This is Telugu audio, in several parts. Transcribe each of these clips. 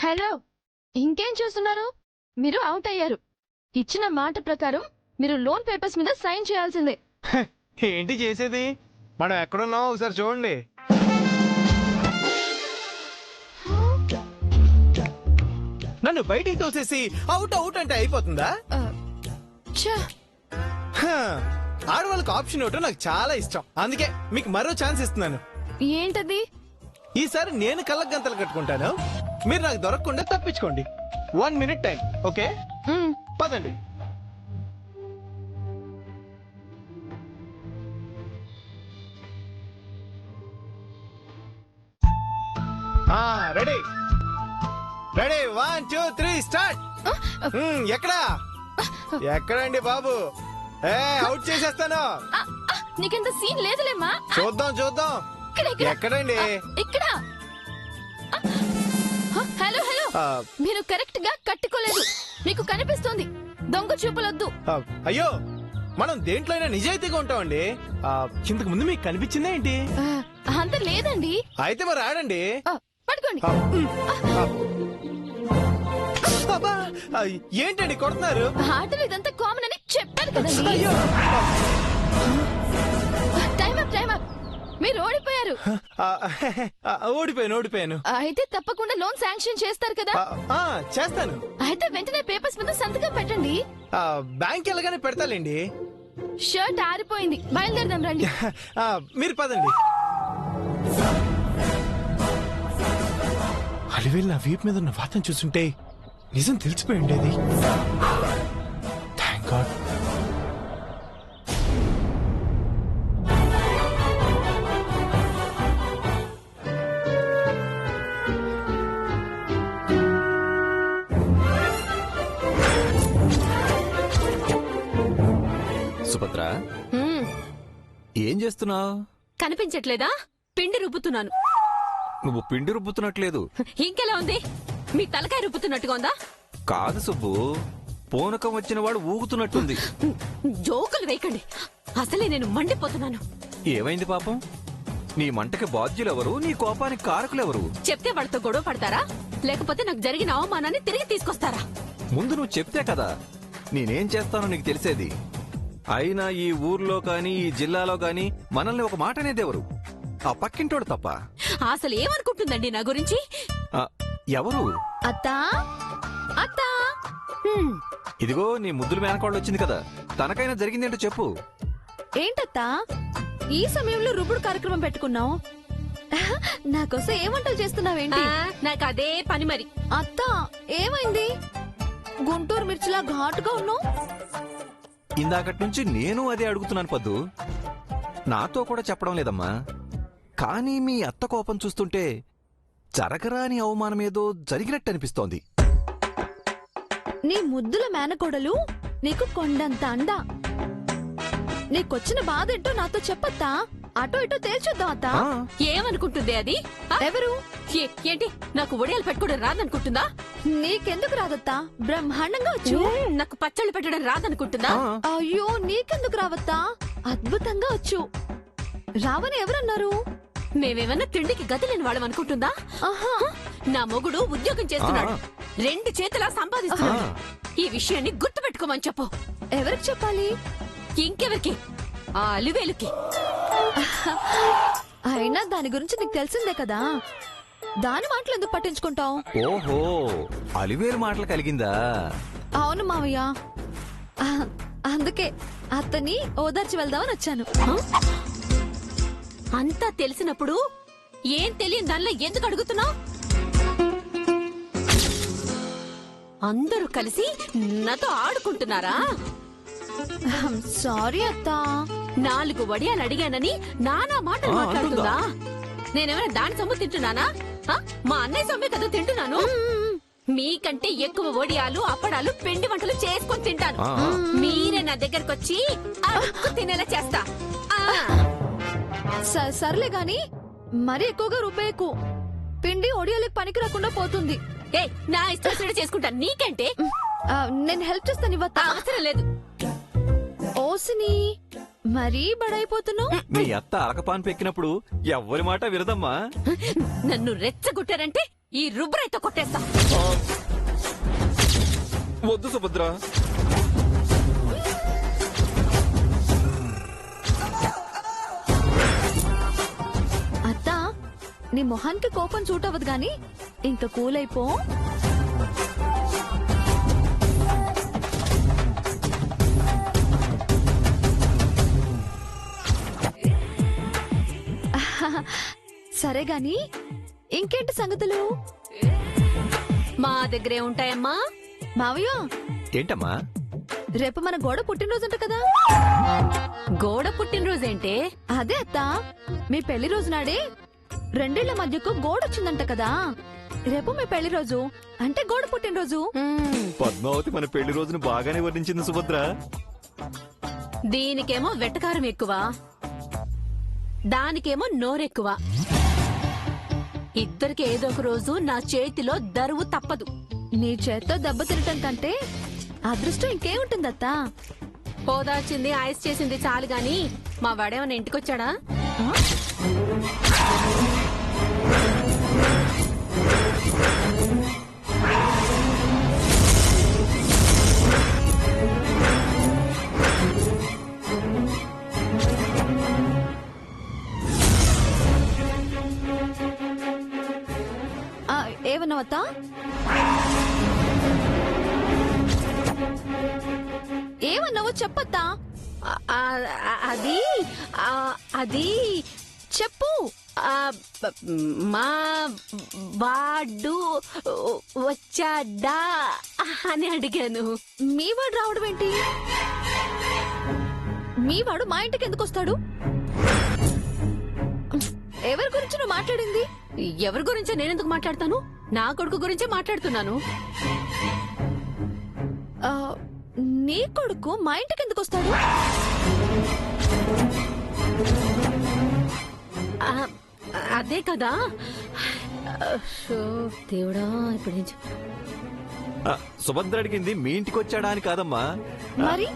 హలో, ఇంకేం చూస్తున్నారు? మీరు అవుట్ అయ్యారు. ఇచ్చిన మాట ప్రకారం మీరు లోన్ పేపర్స్ మీద సైన్ చేయాల్సిందే. ఏంటి చేసేది? మనం ఎక్కడున్నామో ఒకసారి చూడండి. నన్ను బయటికి తోసేసి అవుట్ అవుట్ అంటే అయిపోతుందా? ఆడవాళ్ళకి ఆప్షన్ ఒకటి నాకు చాలా ఇష్టం. అందుకే మీకు మరో ఛాన్స్ ఇస్తున్నాను. ఏంటది? ఈసారి నేను కళ్ళకు గంతలు కట్టుకుంటాను, మీరు నాకు దొరకకుండా తప్పించుకోండి. 1 minute టైం. ఓకే, పదండి. Ready ready 1 2 3 start. ఎక్కడా ఎక్కడండి బాబు? అవుట్ చేసేస్తాను. నీకెంత సీన్ లేదులేమ్మా. చూద్దాం చూద్దాం. ఎక్కడండి? ఇక్కడ. హలో హలో, మీరు కరెక్ట్ గా కట్టుకోలేదు. మీకు కనిపిస్తుంది. దొంగ చూపులొద్దు. అయ్యో, మనం దేంట్లో అయినా నిజాయితీగా ఉంటామండి. ఇంతకు ముందు మీకు కనిపించిందే ఏంటి? అంత లేదండి. అయితే మరి ఆడండి. పడుకోండి. ఏంటండి కొడుతున్నారు? ఆటలు ఇదంతా కామన్ అని చెప్పాను కదండి. Time up, time up. మీరు ఓడిపోయారు. ఓడిపోయాను. అయితే తప్పకుండా లోన్ శాంక్షన్ చేస్తారు కదా? చేస్తాను. అయితే వెంటనే పేపర్స్ మీద సంతకం పెట్టండి. బ్యాంక్ వెళ్ళగానే పెడతాలేండి. షర్ట్ ఆరిపోయింది, బయలుదేరదాం రండి. మీరు పదండి. అలివేలు నా వీపు మీద ఉన్న వాతం చూస్తుంటే నిజం తెలిసిపోయి ఉండేది. Thank God. సుభద్ర, ఏం చేస్తున్నావు? కనిపించట్లేదా? పిండి రుబ్బుతున్నాను. నువ్వు పిండి రుబ్బుతున్నట్లేదు. ఇంకెలా ఉంది? మీ తలకాయ రుబ్బుతున్నట్టుగా ఉందా? కాదు సుబ్బు, పూనకం వచ్చిన వాడు ఊగుతున్నట్టుంది. జోకులు వేయకండి, అసలే నేను మండిపోతున్నాను. ఏమైంది పాపం? నీ మంటకి బాధ్యులెవరు? నీ కోపానికి కారకులెవరు? చెప్తే వాళ్ళతో గొడవ పడతారా, లేకపోతే నాకు జరిగిన అవమానాన్ని తిరిగి తీసుకొస్తారా? ముందు నువ్వు చెప్తే కదా నేనేం చేస్తానో నీకు తెలిసేది. అయినా ఈ ఊర్లో కాని ఈ జిల్లాలో గాని మనల్ని ఒక మాట అనేదెవరు? ఆ పక్కింటోడు తప్ప. అసలు ఏమనుకుంటుందండి నా గురించి? ఎవరు? అత్తా అత్తా. ఇదిగో నీ ముద్దుల మేనకోళ్ళు వచ్చింది కదా, తనకైనా జరిగిందేంటో చెప్పు. ఏంటత్తా ఈ సమయంలో రుబ్బుడు కార్యక్రమం పెట్టుకున్నావు? నాకోసం ఏ వంటలు చేస్తున్నావేంటి? నాకు అదే పని మరి. అత్తా ఏమైంది? గుంటూరు మిర్చిలా ఘాటుగా ఉన్నావు. ఇందాకటి నుంచి నేను అదే అడుగుతున్నాను పద్దు. నాతో కూడా చెప్పడం లేదమ్మా. కానీ మీ అత్త కోపం చూస్తుంటే జరగరాని అవమానమేదో జరిగినట్టు అనిపిస్తోంది. నీ ముద్దుల మేనకోడలు నీకు కొండంత అండా. నీకొచ్చిన బాధ ఏంటో నాతో చెప్పత్తా. అటో ఇటో తేల్చొద్దాం అత్తా. ఏమనుకుంటుంది అది? ఎవరు? ఏంటి, నాకు ఒడియాలు పెట్టుకోవడం రాదనుకుంటుందా? నీకెందుకు రాదత్తా? బ్రహ్మాండంగా వచ్చు. నాకు పచ్చళ్ళు పెట్టడం రాదనుకుంటుందా? అయ్యో, నీకెందుకు రావత్తా? అద్భుతంగా వచ్చు. రావని ఎవరన్నారు? మేమేమన్నా తిండికి గతి లేని వాళ్ళం అనుకుంటుందా? నా మొగుడు ఉద్యోగం చేస్తున్నాడు, 2 చేతులా సంపాదిస్తున్నాడు. ఈ విషయాన్ని గుర్తు పెట్టుకోమని చెప్పు. ఎవరికి చెప్పాలి? ఇంకెవరికి? ఆ అలివేలుకి. అయినా దాని గురించి నీకు తెలిసిందే కదా, దాని మాటలు ఎందుకు పట్టించుకుంటావు? ఓహో, అలివేలు మాటలు కలిగిందా? అవును మావయ్య, అందుకే అతన్ని ఓదార్చి వెళ్దామని వచ్చాను. అంతా తెలిసినప్పుడు ఏం తెలియని దానిలో ఎందుకు అడుగుతున్నావు? అందరూ కలిసి నాతో ఆడుకుంటున్నారా? సారీ అత్తా, 4 వడియాలు అడిగానని నానా మాటలు మాట్లాడుతుందా? నేనేమైనా దాని సొమ్ము తింటున్నానా? మా అన్నయ్య సొమ్మే కదా తింటున్నాను. మీకంటే ఎక్కువ వడియాలు, అప్పడాలు, పిండి వంటలు చేసుకొని తింటాను. మీరే నా దగ్గరకు వచ్చి అడుక్కు తినేలా చేస్తా. సర్లే గాని మరీ ఎక్కువగా రూపాయకు పిండి ఒడియాలకు పనికి రాకుండా పోతుంది. నా ఇష్టం చేసుకుంటాను, నీకంటే. నేను హెల్ప్ చేస్తాను. ఇవ్వతా? అవసరం లేదు. ఓసిని, మరీ బడైపోతున్నావు. నీ అత్త అలకపాన్ పెక్కినప్పుడు ఎవ్వరి మాట వినదమ్మా. నన్ను రెచ్చగొట్టారంటే ఈ రుబ్రైతో కొట్టేస్తా. వద్దు సుభద్ర. అత్త, నీ మొహానికి కోపం చూటవదు గాని ఇంకా కూల్ అయిపో. సరే గాని ఇంకేంటి సంగతులు? మా దగ్గరే ఉంటాయమ్మా. మావయ్య, ఏంటమ్మా? రేపు మన గోడ పుట్టినరోజుంట కదా. గోడ పుట్టినరోజేంటే? అదే అత్త, మీ పెళ్లి రోజు నాడే 2 ఇళ్ల మధ్యకు గోడొచ్చిందంట కదా. రేపు మీ పెళ్లి రోజు అంటే గోడ పుట్టినరోజు. పద్మావతి మన పెళ్లి రోజును బాగానే వర్ణించింది సుభద్ర. దీనికేమో వెటకారం ఎక్కువ, దానికేమో నోరెక్కువ. ఇద్దరికి ఏదో ఒక రోజు నా చేతిలో దరువు తప్పదు. నీ చేత్తో దెబ్బ తినటం కంటే అదృష్టం ఇంకేముంటుందత్తా. పోదాచింది ఐస్ చేసింది చాలు గాని మా వాడేమన్నా ఇంటికొచ్చాడా? ఏమన్నావత్తా? ఏమన్నావో చెప్పత్తా. అది అది చెప్పు. మా వాడు వచ్చాడా అని అడిగాను. మీ వాడు రావడం ఏంటి? మీ వాడు మా ఇంటికి ఎందుకు వస్తాడు? ఎవరి గురించి నువ్వు మాట్లాడింది? ఎవరి గురించో నేనెందుకు మాట్లాడతాను? నా కొడుకు గురించే మాట్లాడుతున్నాను. నీ కొడుకు మా ఇంటికి ఎందుకు వస్తాడు? అదే కదా. దేవుడా, ఇప్పుడు ఏం సుభద్ర అడిగింది మీ ఇంటికి వచ్చాడా అని కాదమ్మా, మరి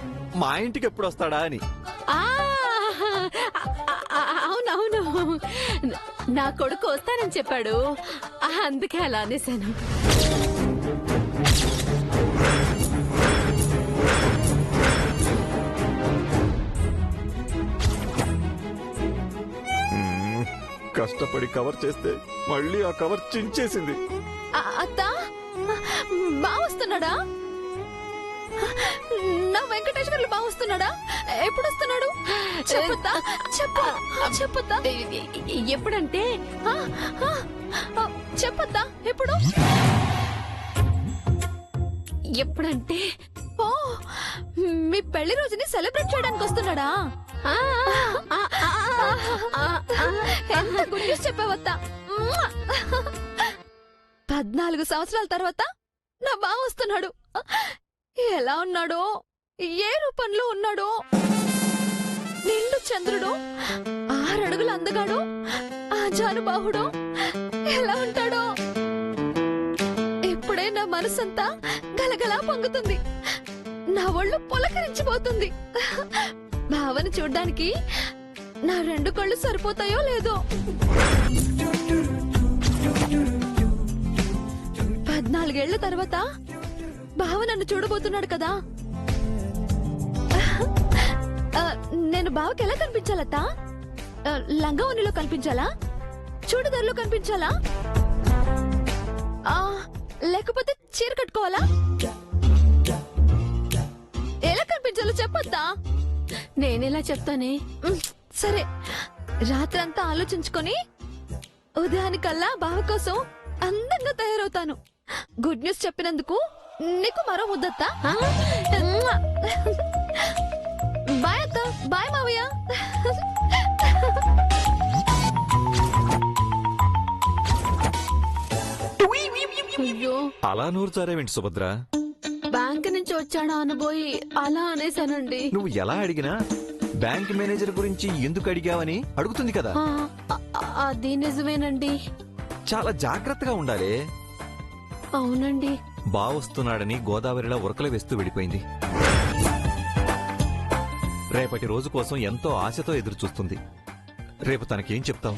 మా ఇంటికి ఎప్పుడు వస్తాడా అని. అవునవును, నా కొడుకు వస్తానని చెప్పాడు, అందుకే అలా అనేశాను. కష్టపడి కవర్ చేస్తే మళ్ళీ ఆ కవర్ చించేసింది. అత్త, బాగా వస్తున్నాడా? నా వెంకటేశ్వర్లు బాగా వస్తున్నాడా? ఎప్పుడు వస్తున్నాడు? చెప్పొద్దా? చెప్పొద్దా? ఎప్పుడంటే చెప్పొద్దా? ఎప్పుడు? ఎప్పుడంటే ఓ, మీ పెళ్లి రోజుని సెలబ్రేట్ చేయడానికి వస్తున్నాడా? ఎంత గుడ్ న్యూస్ చెప్పావత్తా. 14 సంవత్సరాల తర్వాత నా బావ వస్తున్నాడు. ఎలా ఉన్నాడో, ఏ రూపంలో ఉన్నాడో, నిండు చంద్రుడు, 6 అడుగుల అందగాడు, ఆజానుబాహుడు ఎలా ఉంటాడో. ఇప్పుడే నా మనసంతా గలగలా పొంగుతుంది, నా ఒళ్ళు పులకరించిపోతుంది. భావన చూడ్డానికి నా 2 కళ్ళు సరిపోతాయో లేదో. 14 ఏళ్ల తర్వాత భావ నన్ను చూడబోతున్నాడు కదా. నేను బావకి ఎలా కనిపించాలత్తా? లంగావనిలో కనిపించాలా? చూడదారిలో కనిపించాలా? లేకపోతే చీర కట్టుకోవాలా? ఎలా కనిపించాలో చెప్పొద్దా? నేనెలా చెప్తానే? సరే, రాత్రంతా ఆలోచించుకొని ఉదయానికల్లా బావ కోసం అందంగా తయారవుతాను. గుడ్ న్యూస్ చెప్పినందుకు నీకు మరో ముద్దత్తా. బాయ్ అత్త, బాయ్ మావయ్య. అయ్యో, అలా నూరు జారేవేంటి సుభద్ర? బ్యాంక్ నుంచి వచ్చాడా అనబోయి అలా అనేసానండి. నువ్వు ఎలా అడిగినా బ్యాంక్ మేనేజర్ గురించి ఎందుకు అడిగావని అడుగుతుంది కదా. అది నిజమేనండి. చాలా జాగ్రత్తగా ఉండాలి. అవునండి. బావొస్తున్నాడని గోదావరిలో ఉరకలు వేస్తూ వెళ్ళిపోయింది. రేపటి రోజు కోసం ఎంతో ఆశతో ఎదురు చూస్తుంది. రేపు తనకేం చెప్తావు?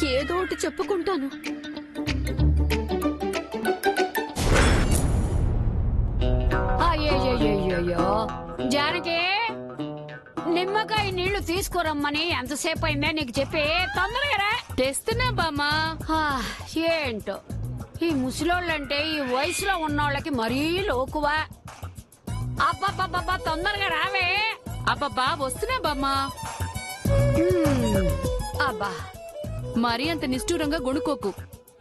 ఏదో ఒకటి చెప్పుకుంటాను. అయ్యో జానకి, నిమ్మకాయ నీళ్లు తీసుకురమ్మని ఎంతసేపు అయిందే నీకు చెప్పి? తొందరగా రా. తెస్తున్నా బామ్మా. ఏంటో ఈ ముసలోళ్ళంటే ఈ వయసులో ఉన్నోళ్ళకి మరీ లోకువా. అబ్బబ్బబ్బబ్బా, తొందరగా రావే. అబ్బబ్బా వస్తున్నా బామ్మా. అబ్బా, మరీ అంత నిష్ఠూరంగా గొణుకోకు.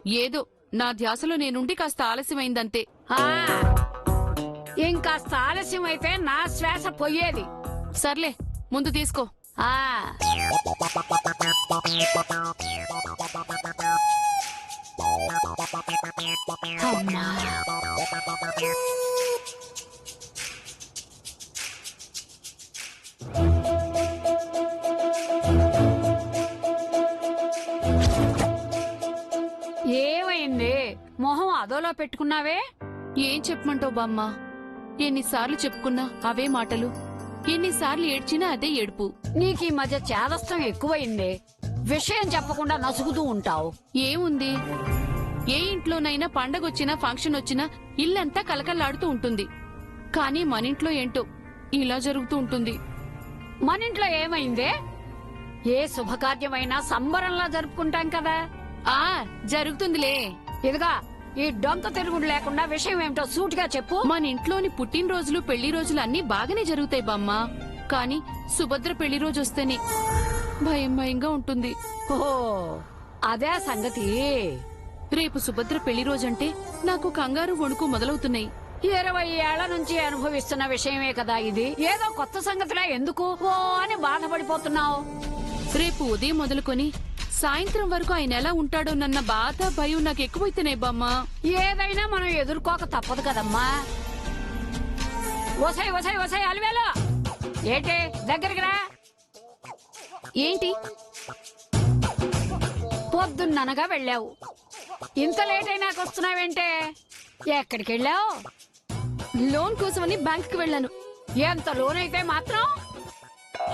ఏదో నా ధ్యాసలో నేనుండి కాస్త ఆలస్యమైందంతే. ఆ, ఇంకాస్త ఆలస్యం అయితే నా శ్వాస పోయేది. సర్లే, ముందు తీసుకో. ఆ అమ్మా. ఏమైంది? మొహం అదోలా పెట్టుకున్నావే? ఏం చెప్పమంటావు బామ్మా? ఎన్నిసార్లు చెప్పుకున్నా అవే మాటలు, ఎన్నిసార్లు ఏడ్చినా అదే ఏడుపు. నీకు ఈ మధ్య చేదస్తం ఎక్కువైంది. విషయం చెప్పకుండా నసుగుతూ ఉంటావు. ఏముంది, ఏ ఇంట్లోనైనా పండగొచ్చినా ఫంక్షన్ వచ్చినా ఇల్లంతా కలకల్లాడుతూ ఉంటుంది. కానీ మనింట్లో ఏంటో ఇలా జరుగుతూ ఉంటుంది. మన ఇంట్లో ఏమైందే? ఏ శుభకార్యమైనా సంబరంలా జరుపుకుంటాం కదా. ఆ జరుగుతుందిలే. ఇదిగా ఈ డొంక తిరుగుడు లేకుండా విషయం ఏమిటో సూటిగా చెప్పు. మన ఇంట్లోని పుట్టినరోజులు పెళ్లి రోజులు అన్నీ బాగానే జరుగుతాయి బామ్మా. కానీ సుభద్ర పెళ్లి రోజు వస్తేనే భయం భయంగా ఉంటుంది. ఓ, అదే సంగతి. రేపు సుభద్ర పెళ్లి రోజంటే నాకు కంగారు వణుకు మొదలవుతున్నాయి. 20 ఏళ్ల నుంచి అనుభవిస్తున్న విషయమే కదా ఇది. ఏదో కొత్త సంగతిలా ఎందుకు ఓ అని బాధపడిపోతున్నావు? రేపు ఉదయం మొదలుకొని సాయంత్రం వరకు ఆయన ఎలా ఉంటాడోనన్న బాధ భయం నాకు ఎక్కువైతేనే బామ్మా. ఏదైనా మనం ఎదుర్కోక తప్పదు కదమ్మా. వసాయి వసాయి వసాయి అలివేలు, ఏంటి దగ్గరికి రా. ఏంటి? పొద్దున్ననగా వెళ్ళావు, ఇంత లేట్ అయినాక వస్తున్నావేంటే? ఎక్కడికి వెళ్ళావు? లోన్ కోసమని బ్యాంక్ కి వెళ్ళాను. ఎంత లోన్ అయితే మాత్రం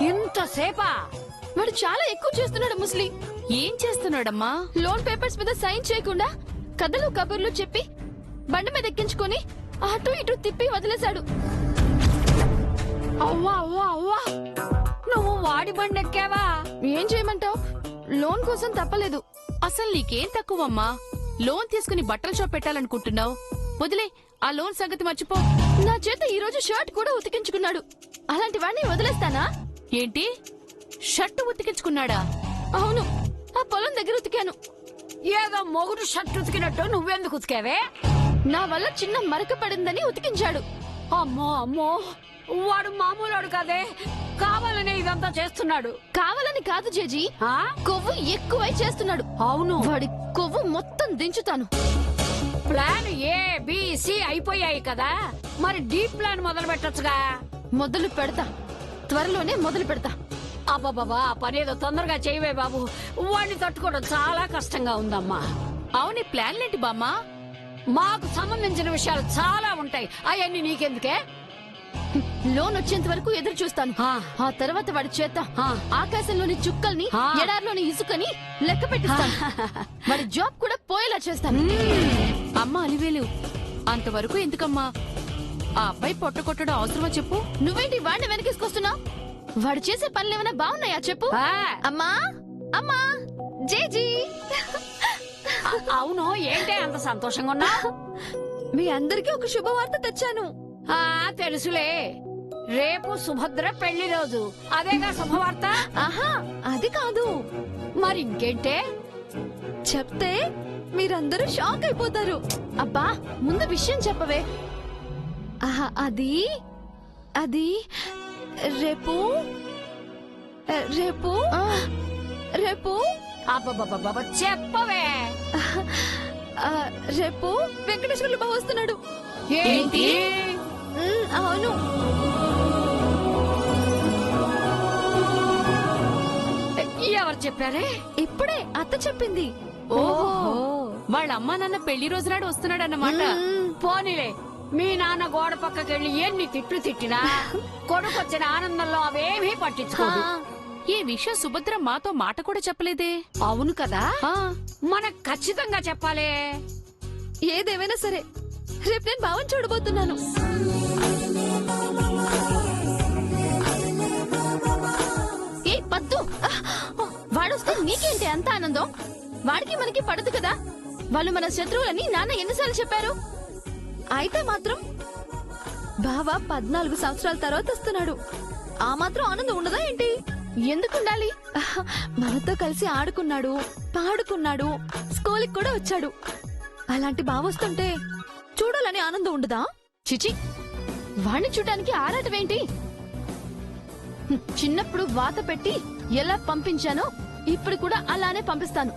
ఇంతసేపా? వాడు చాలా ఎక్కువ చేస్తున్నాడు ముసలి. ఏం చేస్తున్నాడమ్మా? లోన్ పేపర్స్ మీద సైన్ చేయకుండా కథలు కబుర్లు చెప్పి బండి మీద ఎక్కించుకొని అటు ఇటు తిప్పి వదిలేశాడు. అవ్వా అవ్వా అవ్వా, నువ్వు వాడి బండి ఎక్కావా? ఏం చేయమంటావు? లోన్ కోసం తప్పలేదు. అసలు నీకేం తక్కువమ్మా? లోన్ తీసుకుని బట్టల షాప్ పెట్టాలనుకుంటున్నావు. వదిలే, ఆ లోన్ సంగతి మర్చిపో. నా చేత ఈ రోజు షర్ట్ కూడా ఉతికించుకున్నాడు. అలాంటి వాడిని వదిలేస్తానా? ఏంటి, షర్టు ఉతికించుకున్నాడా? అవును, ఆ పొలం దగ్గర ఉతికాను. ఏదో మొగుడు షర్ట్ ఉతికినట్టు నువ్వెందుకు ఉతికావే? నా వల్ల చిన్న మరక పడిందని ఉతికించాడు. అమ్మో అమ్మో, వాడు మామూలుడు కాదే, కావాలనే ఇదంతా చేస్తున్నాడు. కావాలని కాదు జేజీ, ఆ? కొవ్వు ఎక్కువై చేస్తున్నాడు. అవును, వాడి కొవ్వు మొత్తం దించుతాను. ప్లాన్ ఏ బి సి అయిపోయాయి కదా, మరి డీప్ ప్లాన్ మొదలు పెట్టొచ్చుగా. మొదలు పెడతా, త్వరలోనే మొదలు పెడతా. అబ్బాబాబా, ఆ పనేదో తొందరగా చేయవే బాబు. వాడిని తట్టుకోవడం చాలా కష్టంగా ఉందమ్మా. అవునీ ప్లాన్లేంటి బామ్మా? మాకు సంబంధించిన విషయాలు చాలా ఉంటాయి, అవన్నీ నీకెందుకే? లోన్ వచ్చేంత వరకు ఎదురు చూస్తాను. ఆ. ఆ తర్వాత వాడి చేత ఆ. ఆకాశంలోని చుక్కల్ని, ఆ. ఎడారిలోని ఇసుకని లెక్క పెట్టిస్తాను. వాడి జాబ్ కూడా పోయేలా చేస్తాను. అమ్మ అలివేలు, అంతవరకు ఎందుకమ్మా? ఆ అబ్బాయి పొట్ట కొట్టడం అవసరమా చెప్పు? నువ్వేంటి వాడిని వెనకేసుకొస్తున్నావు? వాడు చేసే పనులు ఏమైనా బాగున్నాయా చెప్పు. ఆ, అమ్మా అమ్మా, జేజీ. అవును, ఏంటే అంత సంతోషంగా ఉన్నావు? మీ అందరికీ ఒక శుభవార్త తెచ్చాను. ఆ, తెలుసులే, రేపు సుభద్ర పెళ్లి రోజు. అదేగా శుభవార్త? ఆహా, అది కాదు. మరి ఇంకేంటే? చెప్తే మీరందరూ షాక్ అయిపోతారు. అబ్బా, ముందు విషయం చెప్పవే. ఆహా, అది అది రేపు రేపు రేపు అబ్బబ్బబ్బబ్బ, చెప్పవే. రేపు వెంకటేశ్వర్లు బావ వస్తున్నాడు. ఏంటి? అవును. ఎవరు చెప్పారే? ఇప్పుడే అత్త చెప్పింది. ఓహో, వాళ్ళ అమ్మా నాన్న పెళ్లి రోజు నాడు వస్తున్నాడన్నమాట. పోనీలే, మీ నాన్న గోడ పక్కకెళ్ళి ఎన్ని తిట్లు తిట్టినా కొడుకొచ్చిన ఆనందంలో అవేమీ పట్టించుకోదు. ఈ విషయం సుభద్ర మాతో మాట కూడా చెప్పలేదే. అవును కదా, ఆ, మనకు ఖచ్చితంగా చెప్పాలే. ఏదేమైనా సరే రేపు నేను బావని చూడబోతున్నాను. ఏ పద్దు, వాడొస్తే నీకేంటి అంత ఆనందం? వాడికి మనకి పడదు కదా. వాళ్ళు మన శత్రువులని నాన్న ఎన్నిసార్లు చెప్పారు? అయితే మాత్రం బావ 14 సంవత్సరాల తర్వాత వస్తున్నాడు. ఆ మాత్రం ఆనందం ఉండదా ఏంటి? ఎందుకుండాలి? మనతో కలిసి ఆడుకున్నాడు, పాడుకున్నాడు, స్కూల్కి కూడా వచ్చాడు. అలాంటి బావ వస్తుంటే చూడాలని ఆనందం ఉండదా? చిచి, వాణ్ణి చూడడానికి ఆరాటమేంటి? చిన్నప్పుడు వాత పెట్టి ఎలా పంపించానో ఇప్పుడు కూడా అలానే పంపిస్తాను.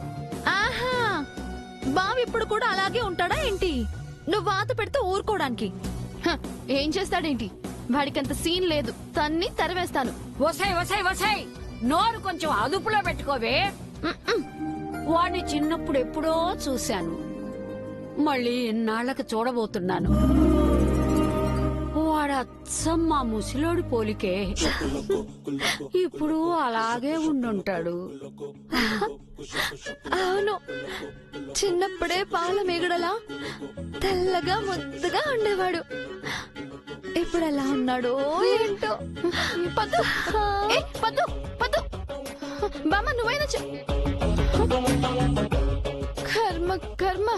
ఆహా, బావ ఇప్పుడు కూడా అలాగే ఉంటాడా ఏంటి? నువ్వు వాత పెడితే ఊరుకోవడానికి. హ, ఏం చేస్తాడేంటి? వాడికంత సీన్ లేదు, తన్ని తరివేస్తాను. వసాయ్ వసాయ్ వసాయ్, నోరు కొంచెం అదుపులో పెట్టుకోవే. వాడిని చిన్నప్పుడు ఎప్పుడో చూశాను, మళ్ళీ ఇన్నాళ్లకు చూడబోతున్నాను. వాడచ్చం మా ముసిలోడి పోలికే. ఇప్పుడు అలాగే ఉండుంటాడు. అవును, చిన్నప్పుడే పాల మిగడలా తెల్లగా ముద్దుగా ఉండేవాడు. ఇప్పుడు ఎలా ఉన్నాడో ఏంటో. పద్దు, ఏ పద్దు పద్దు, బామ్మ నువ్వైనా కర్మ కర్మ.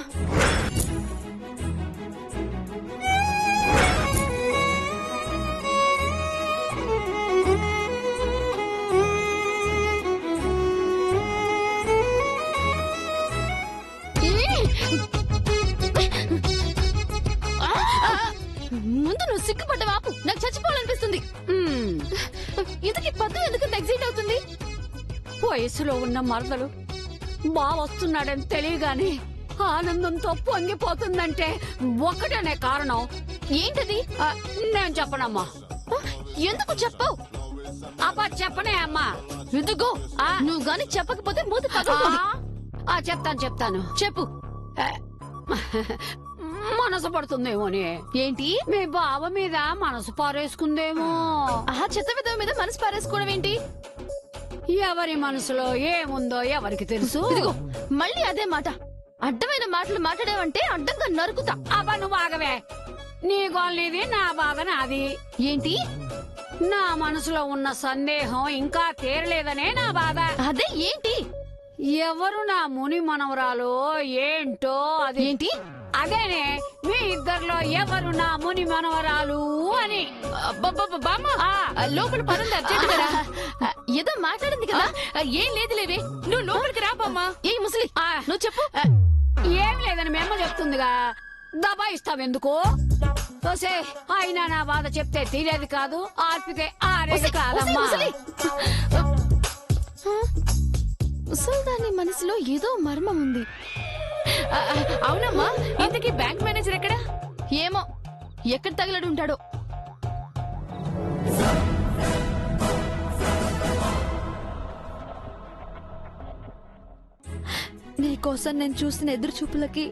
ముందు నువ్వు సిగ్గుపడ్డ వాపు, నాకు చచ్చిపోవాలనిపిస్తుంది. ఇంతకీ పద్దు ఎందుకు ఎగ్జైట్ అవుతుంది? వయసులో ఉన్న మరదలు బావొస్తున్నాడని తెలియగానే ఆనందంతో పొంగిపోతుందంటే ఒక్కటనే కారణం. ఏంటది? నేను చెప్పనమ్మా. ఎందుకు చెప్పవు? అబ్బా చెప్పనే అమ్మా. ఇదిగో, నువ్వు గాని చెప్పకపోతే మూతి పగలుతుంది. చెప్తాను చెప్పు. మనసు పడుతుందేమోని. ఏంటి? మీ బావ మీద మనసు పారేసుకుందేమో. ఆ చెత్త విధవ మీద మనసు పారేసుకోవడం ఏంటి? ఎవరి మనసులో ఏముందో ఎవరికి తెలుసు. ఇదిగో, మళ్ళీ అదే మాట. అడ్డమైన మాటలు మాట్లాడేవంటే అడ్డంగా నరుకుతా. అబ్బా నువ్వు ఆగవే. నీ గోల్నిది, నా బాధ నాది. ఏంటి? నా మనసులో ఉన్న సందేహం ఇంకా తీరలేదనే నా బాధ. అదే ఏంటి? ఎవరు నా ముని మనవరాలో ఏంటో అది. ఏంటి? అదేనే, మీ ఇద్దరిలో ఎవరు నా ముని మనవరాలు అని. బామ్మ, లోపల పనుంది, అర్జెంట్ గా రా. ఏదో మాట్లాడింది కదా. ఏం లేదు లేవే, నువ్వు లోపలికి రా బామ్మ. ఏ ముసలి, నువ్వు చెప్పు. ఏం లేదని మేమ చెప్తుందిగా, దబాయిస్తావెందుకు? తోసే, అయినా నా బాధ చెప్తే తీరేది కాదు, ఆర్పితే ఆరేది కాదమ్మా. ముసల్దాని మనసులో ఏదో మర్మం ఉంది. అవునమ్మా, ఇంతకీ బ్యాంక్ మేనేజర్ ఎక్కడ? ఏమో, ఎక్కడ తగలడు ఉంటాడో. నీకోసం నేను చూసిన ఎదురు చూపులకి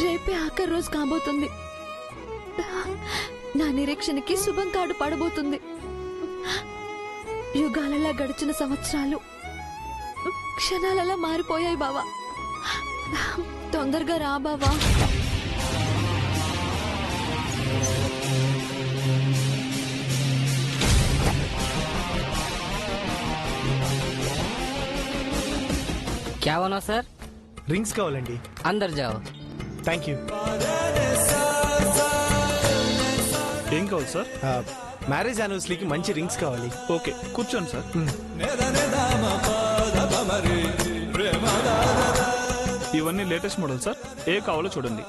రేపే ఆఖరి రోజు కాబోతుంది. నా నిరీక్షణకి శుభం కాడు పడబోతుంది. యుగాలలా గడిచిన సంవత్సరాలు క్షణాలలా మారిపోయాయి బావా. తొందరగా రా బావా. क्या होना सर? రింగ్స్ కావాలండి. अंदर जाओ. Thank you. ఏం కావాలి సార్? మ్యారేజ్ యానివర్సరీకి మంచి రింగ్స్ కావాలి. ఓకే, కూర్చోండి సార్. ఇవన్నీ లేటెస్ట్ మోడల్ సార్, ఏ కావాలో చూడండి.